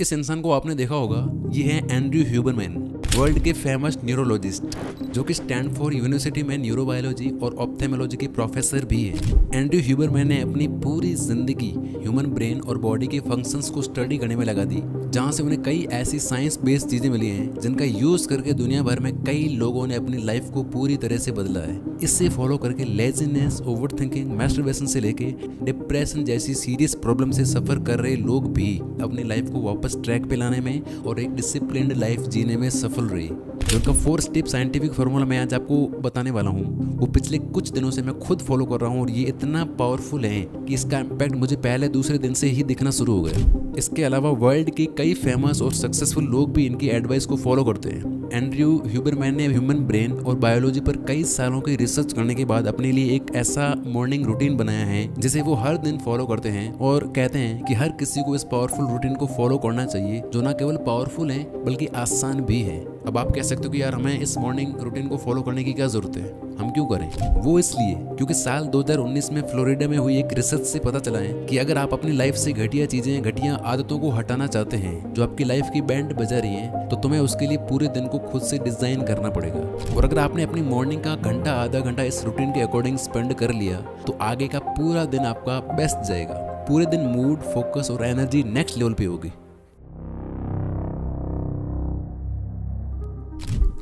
इस इंसान को आपने देखा होगा, ये है एंड्रयू ह्यूबरमैन, वर्ल्ड के फेमस न्यूरोलॉजिस्ट, जो कि स्टैनफोर्ड यूनिवर्सिटी में न्यूरोबायोलॉजी और ऑप्थेमोलॉजी के प्रोफेसर भी है। एंड्रयू ह्यूबरमैन ने अपनी पूरी जिंदगी ह्यूमन ब्रेन और बॉडी के फंक्शंस को स्टडी करने में लगा दी, जहां से उन्हें कई ऐसी साइंस बेस्ड चीजें मिली हैं जिनका यूज करके दुनिया भर में कई लोगों ने अपनी लाइफ को पूरी तरह से बदला है। इससे फॉलो करके लेजीनेस, ओवर थिंकिंग, मैस्टरबेशन से लेके डिप्रेशन जैसी सीरियस प्रॉब्लम से सफर कर रहे लोग भी अपनी लाइफ को वापस ट्रैक पे लाने में और एक डिसिप्लिन्ड लाइफ जीने में सफल रही। जो उनका 4 स्टेप साइंटिफिक फार्मूला मैं आज आपको बताने वाला हूँ, वो पिछले कुछ दिनों से मैं खुद फॉलो कर रहा हूँ और ये इतना पावरफुल है कि इसका इम्पैक्ट मुझे पहले दूसरे दिन से ही दिखना शुरू हो गया। इसके अलावा वर्ल्ड के कई फेमस और सक्सेसफुल लोग भी इनकी एडवाइस को फॉलो करते हैं। एंड्रयू ह्यूबरमैन ने ह्यूमन ब्रेन और बायोलॉजी पर कई सालों की रिसर्च करने के बाद अपने लिए एक ऐसा मॉर्निंग रूटीन बनाया है जिसे वो हर दिन फॉलो करते हैं और कहते हैं कि हर किसी को इस पावरफुल रूटीन को फॉलो करना चाहिए, जो ना केवल पावरफुल है बल्कि आसान भी है। अब आप कह सकते हो कि यार हमें इस मॉर्निंग रूटीन को फॉलो करने की क्या जरूरत है, हम क्यों करें? वो इसलिए क्योंकि साल 2019 में फ्लोरिडा में हुई एक रिसर्च से पता चला है कि अगर आप अपनी लाइफ से घटिया चीजें, घटिया आदतों को हटाना चाहते हैं जो आपकी लाइफ की बैंड बजा रही हैं, तो तुम्हें उसके लिए पूरे दिन को खुद से डिजाइन करना पड़ेगा। और अगर आपने अपनी मॉर्निंग का घंटा आधा घंटा इस रूटीन के अकॉर्डिंग स्पेंड कर लिया तो आगे का पूरा दिन आपका बेस्ट जाएगा। पूरे दिन मूड, फोकस और एनर्जी नेक्स्ट लेवल पे होगी।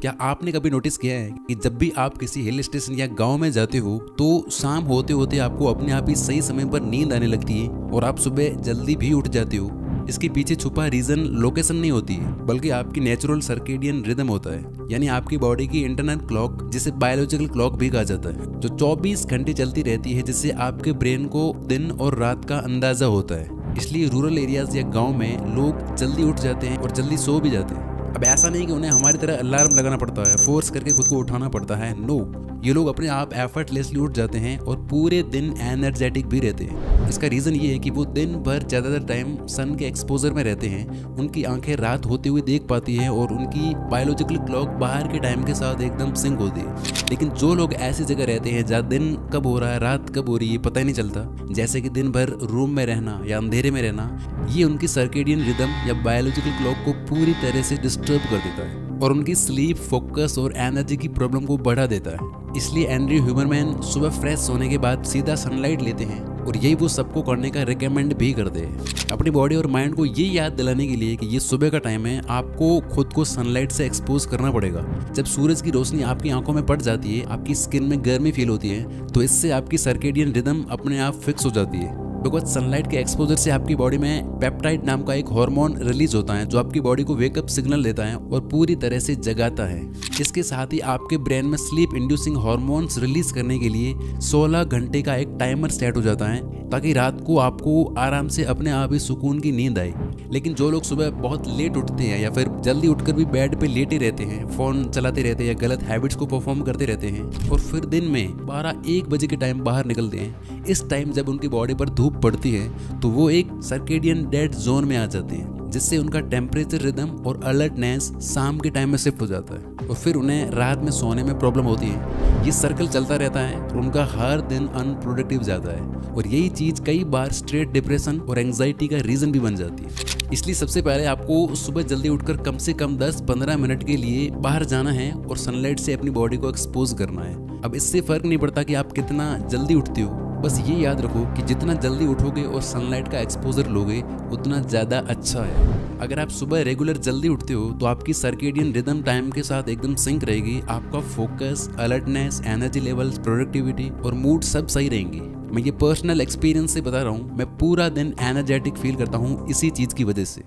क्या आपने कभी नोटिस किया है कि जब भी आप किसी हिल स्टेशन या गांव में जाते हो तो शाम होते होते आपको अपने आप ही सही समय पर नींद आने लगती है और आप सुबह जल्दी भी उठ जाते हो? इसके पीछे छुपा रीजन लोकेशन नहीं होती है, बल्कि आपकी नेचुरल सर्केडियन रिदम होता है, यानी आपकी बॉडी की इंटरनल क्लॉक, जिसे बायोलॉजिकल क्लॉक भी कहा जाता है, जो 24 घंटे चलती रहती है, जिससे आपके ब्रेन को दिन और रात का अंदाजा होता है। इसलिए रूरल एरियाज या गाँव में लोग जल्दी उठ जाते हैं और जल्दी सो भी जाते हैं। अब ऐसा नहीं कि उन्हें हमारी तरह अलार्म लगाना पड़ता है, फोर्स करके खुद को उठाना पड़ता है। नो, ये लोग अपने आप एफर्टलेसली उठ जाते हैं और पूरे दिन एनर्जेटिक भी रहते हैं। इसका रीज़न ये है कि वो दिन भर ज़्यादातर टाइम सन के एक्सपोजर में रहते हैं, उनकी आंखें रात होते हुए देख पाती हैं और उनकी बायोलॉजिकल क्लॉक बाहर के टाइम के साथ एकदम सिंक होती है। लेकिन जो लोग ऐसी जगह रहते हैं जहाँ दिन कब हो रहा है, रात कब हो रही है, पता ही नहीं चलता, जैसे कि दिन भर रूम में रहना या अंधेरे में रहना, ये उनकी सर्केडियन रिदम या बायोलॉजिकल क्लॉक को पूरी तरह से डिस्टर्ब कर देता है और उनकी स्लीप, फोकस और एनर्जी की प्रॉब्लम को बढ़ा देता है। इसलिए एंड्रयू ह्यूबरमैन सुबह फ्रेश सोने के बाद सीधा सनलाइट लेते हैं और यही वो सबको करने का रिकमेंड भी करते हैं, अपनी बॉडी और माइंड को ये याद दिलाने के लिए कि ये सुबह का टाइम है, आपको खुद को सनलाइट से एक्सपोज करना पड़ेगा। जब सूरज की रोशनी आपकी आंखों में पड़ जाती है, आपकी स्किन में गर्मी फील होती है, तो इससे आपकी सर्केडियन रिदम अपने आप फिक्स हो जाती है। बिकॉज सनलाइट के एक्सपोजर से आपकी बॉडी में पेप्टाइड नाम का एक हार्मोन रिलीज होता है जो आपकी बॉडी को वेकअप सिग्नल देता है और पूरी तरह से जगाता है। इसके साथ ही आपके ब्रेन में स्लीप इंड्यूसिंग हार्मोन्स रिलीज करने के लिए 16 घंटे का एक टाइमर सेट हो जाता है ताकि रात को आपको आराम से अपने आप ही सुकून की नींद आए। लेकिन जो लोग सुबह बहुत लेट उठते हैं या फिर जल्दी उठकर भी बेड पे लेटे रहते हैं, फोन चलाते रहते हैं या गलत हैबिट्स को परफॉर्म करते रहते हैं और फिर दिन में 12-1 बजे के टाइम बाहर निकलते हैं, इस टाइम जब उनकी बॉडी पर धूप पड़ती है तो वो एक सर्केडियन डेड जोन में आ जाते हैं, जिससे उनका टेम्परेचर रिदम और अलर्टनेस शाम के टाइम में शिफ्ट हो जाता है और फिर उन्हें रात में सोने में प्रॉब्लम होती है। ये सर्कल चलता रहता है और उनका हर दिन अनप्रोडक्टिव जाता है और यही चीज कई बार स्ट्रेट डिप्रेशन और एंजाइटी का रीजन भी बन जाती है। इसलिए सबसे पहले आपको सुबह जल्दी उठकर कम से कम 10-15 मिनट के लिए बाहर जाना है और सनलाइट से अपनी बॉडी को एक्सपोज करना है। अब इससे फर्क नहीं पड़ता कि आप कितना जल्दी उठते हो, बस ये याद रखो कि जितना जल्दी उठोगे और सनलाइट का एक्सपोजर लोगे उतना ज़्यादा अच्छा है। अगर आप सुबह रेगुलर जल्दी उठते हो तो आपकी सर्केडियन रिदम टाइम के साथ एकदम सिंक रहेगी, आपका focus, alertness, energy levels, productivity और मूड सब सही रहेंगे। मैं ये पर्सनल एक्सपीरियंस से बता रहा हूँ, मैं पूरा दिन एनर्जेटिक फील करता हूँ इसी चीज़ की वजह से।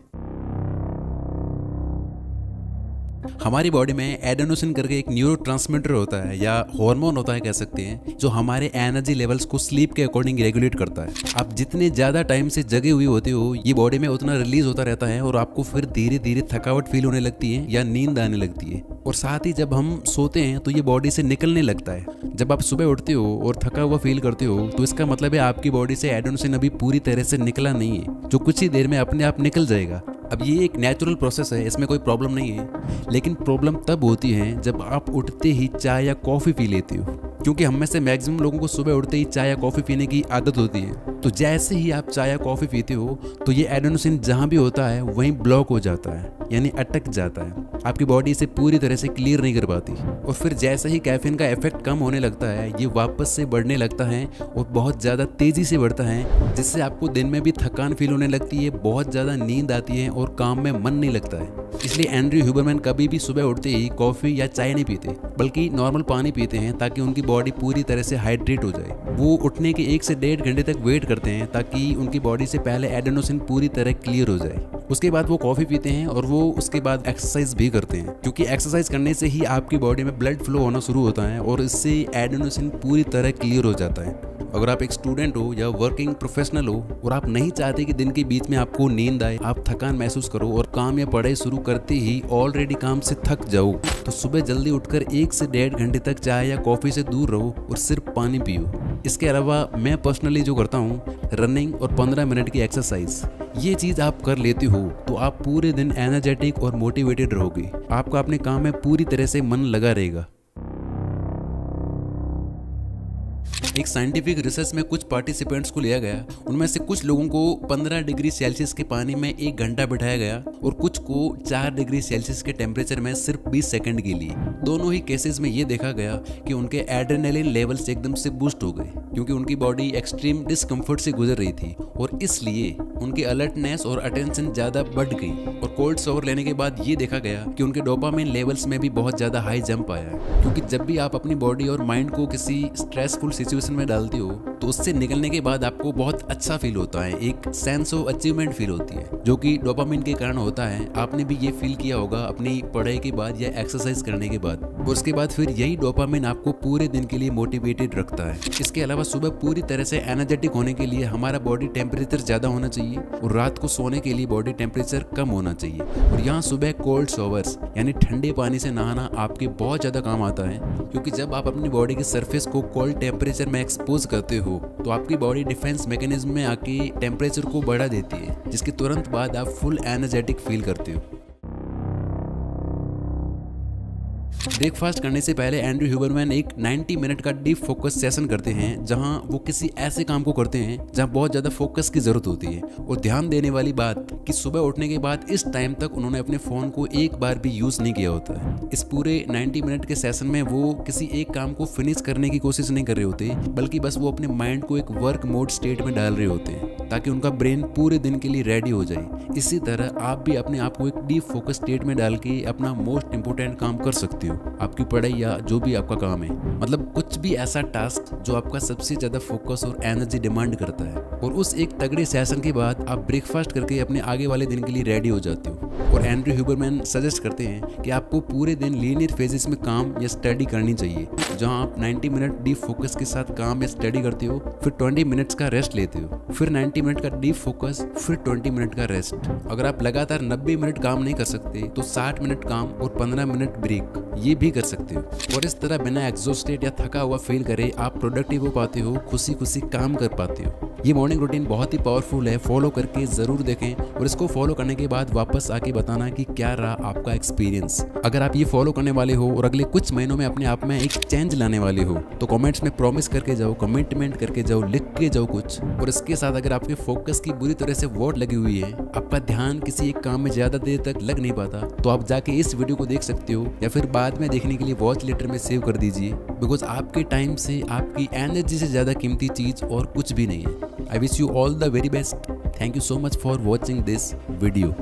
हमारी बॉडी में एडेनोसिन करके एक न्यूरोट्रांसमीटर होता है या हार्मोन होता है कह सकते हैं, जो हमारे एनर्जी लेवल्स को स्लीप के अकॉर्डिंग रेगुलेट करता है। आप जितने ज़्यादा टाइम से जगे हुए होते हो ये बॉडी में उतना रिलीज होता रहता है और आपको फिर धीरे धीरे थकावट फील होने लगती है या नींद आने लगती है। और साथ ही जब हम सोते हैं तो ये बॉडी से निकलने लगता है। जब आप सुबह उठते हो और थका हुआ फील करते हो तो इसका मतलब है आपकी बॉडी से एडेनोसिन अभी पूरी तरह से निकला नहीं है, जो कुछ ही देर में अपने आप निकल जाएगा। अब ये एक नेचुरल प्रोसेस है, इसमें कोई प्रॉब्लम नहीं है, लेकिन प्रॉब्लम तब होती है जब आप उठते ही चाय या कॉफ़ी पी लेते हो। क्योंकि हम में से मैक्सिमम लोगों को सुबह उठते ही चाय या कॉफ़ी पीने की आदत होती है। तो जैसे ही आप चाय या कॉफ़ी पीते हो तो ये एडेनोसिन जहाँ भी होता है वहीं ब्लॉक हो जाता है, यानी अटक जाता है। आपकी बॉडी इसे पूरी तरह से क्लियर नहीं कर पाती और फिर जैसे ही कैफीन का इफेक्ट कम होने लगता है ये वापस से बढ़ने लगता है और बहुत ज़्यादा तेज़ी से बढ़ता है, जिससे आपको दिन में भी थकान फील होने लगती है, बहुत ज़्यादा नींद आती है और काम में मन नहीं लगता है। इसलिए एंड्रयू ह्यूबरमैन कभी भी सुबह उठते ही कॉफ़ी या चाय नहीं पीते, बल्कि नॉर्मल पानी पीते हैं ताकि उनकी बॉडी पूरी तरह से हाइड्रेट हो जाए। वो उठने के 1 से 1.5 घंटे तक वेट करते हैं ताकि उनकी बॉडी से पहले एडेनोसिन पूरी तरह क्लियर हो जाए। उसके बाद वो कॉफ़ी पीते हैं और वो उसके बाद एक्सरसाइज भी करते हैं, क्योंकि एक्सरसाइज करने से ही आपकी बॉडी में ब्लड फ्लो होना शुरू होता है और इससे एडेनोसिन पूरी तरह क्लियर हो जाता है। अगर आप एक स्टूडेंट हो या वर्किंग प्रोफेशनल हो और आप नहीं चाहते कि दिन के बीच में आपको नींद आए, आप थकान महसूस करो और काम या पढ़ाई शुरू करते ही ऑलरेडी काम से थक जाओ, तो सुबह जल्दी उठकर 1 से 1.5 घंटे तक चाय या कॉफ़ी से दूर रहो और सिर्फ पानी पियो। इसके अलावा मैं पर्सनली जो करता हूँ, रनिंग और 15 मिनट की एक्सरसाइज, ये चीज़ आप कर लेते हो तो आप पूरे दिन एनर्जेटिक और मोटिवेटेड रहोगे। आपका अपने काम में पूरी तरह से मन लगा रहेगा। एक साइंटिफिक रिसर्च में कुछ पार्टिसिपेंट्स को लिया गया, उनमें से कुछ लोगों को 15 डिग्री सेल्सियस के पानी में 1 घंटा बिठाया गया और कुछ को 4 डिग्री सेल्सियस के टेम्परेचर में सिर्फ 20 सेकंड के लिए। दोनों ही केसेस में ये देखा गया कि उनके एड्रेनलिन लेवल्स एकदम से बूस्ट हो गए, क्योंकि उनकी बॉडी एक्सट्रीम डिस्कम्फर्ट से गुजर रही थी और इसलिए उनकी अलर्टनेस और अटेंशन ज़्यादा बढ़ गई। और कोल्ड शॉवर लेने के बाद ये देखा गया कि उनके डोपामाइन लेवल्स में भी बहुत ज़्यादा हाई जंप आया है, क्योंकि जब भी आप अपनी बॉडी और माइंड को किसी स्ट्रेसफुल सिचुएशन में डालते हो तो उससे निकलने के बाद आपको बहुत अच्छा फील होता है, एक सेंस ऑफ अचीवमेंट फील होती है, जो कि डोपामाइन के कारण होता है। आपने भी ये फील किया होगा अपनी पढ़ाई के बाद या एक्सरसाइज करने के बाद, और उसके बाद फिर यही डोपामाइन आपको पूरे दिन के लिए मोटिवेटेड रखता है। इसके अलावा सुबह पूरी तरह से एनर्जेटिक होने के लिए हमारा बॉडी टेम्परेचर ज़्यादा होना चाहिए और रात को सोने के लिए बॉडी टेम्परेचर कम होना चाहिए। और यहाँ सुबह कोल्ड शॉवर्स यानी ठंडे पानी से नहाना आपके बहुत ज़्यादा काम आता है, क्योंकि जब आप अपनी बॉडी के सरफेस को कोल्ड टेम्परेचर में एक्सपोज करते हो तो आपकी बॉडी डिफेंस मैकेनिज्म में आके टेम्परेचर को बढ़ा देती है, जिसके तुरंत बाद आप फुल एनर्जेटिक फील करते हो। ब्रेकफास्ट करने से पहले एंड्रयू ह्यूबरमैन एक 90 मिनट का डीप फोकस सेशन करते हैं, जहां वो किसी ऐसे काम को करते हैं जहां बहुत ज़्यादा फोकस की ज़रूरत होती है। और ध्यान देने वाली बात कि सुबह उठने के बाद इस टाइम तक उन्होंने अपने फ़ोन को एक बार भी यूज़ नहीं किया होता है। इस पूरे 90 मिनट के सेशन में वो किसी एक काम को फिनिश करने की कोशिश नहीं कर रहे होते, बल्कि बस वो अपने माइंड को एक वर्क मोड स्टेट में डाल रहे होते हैं ताकि उनका ब्रेन पूरे दिन के लिए रेडी हो जाए। इसी तरह आप भी अपने आप को एक डीप फोकस स्टेट में डाल के अपना मोस्ट इंपोर्टेंट काम कर सकते हो, आपकी पढ़ाई या जो भी आपका काम है, मतलब कुछ भी ऐसा टास्क जो आपका सबसे ज़्यादा फोकस और एनर्जी डिमांड करता है। और उस एक तगड़े सेशन के बाद आप ब्रेकफास्ट करके अपने आगे वाले दिन के लिए रेडी हो जाते हो। और एंड्रयू ह्यूबरमैन सजेस्ट करते हैं कि आपको पूरे दिन लीनियर फेजेस में काम या स्टडी करनी चाहिए, जहां आप 90 मिनट डीप फोकस के साथ काम या स्टडी करते हो, फिर 20 मिनट्स का रेस्ट लेते हो, फिर 90 मिनट का डीप फोकस, फिर 20 मिनट का रेस्ट। अगर आप लगातार 90 मिनट काम नहीं कर सकते तो 60 मिनट काम और 15 मिनट ब्रेक ये भी कर सकते हो। और इस तरह बिना एग्जॉस्टेड या थका हुआ फील करे आप प्रोडक्टिव हो पाते हो, खुशी खुशी काम कर पाते हो। ये मॉर्निंग रूटीन बहुत ही पावरफुल है, फॉलो करके ज़रूर देखें और इसको फॉलो करने के बाद वापस आके बताना कि क्या रहा आपका एक्सपीरियंस। अगर आप ये फॉलो करने वाले हो और अगले कुछ महीनों में अपने आप में एक चेंज लाने वाले हो तो कमेंट्स में प्रॉमिस करके जाओ, कमिटमेंट करके जाओ, लिख के जाओ कुछ। और इसके साथ अगर आपके फोकस की बुरी तरह से वॉट लगी हुई है, आपका ध्यान किसी एक काम में ज़्यादा देर तक लग नहीं पाता, तो आप जाके इस वीडियो को देख सकते हो या फिर बाद में देखने के लिए वॉच लेटर में सेव कर दीजिए, बिकॉज आपके टाइम से आपकी एनर्जी से ज़्यादा कीमती चीज़ और कुछ भी नहीं है। I wish you all the very best. Thank you so much for watching this video.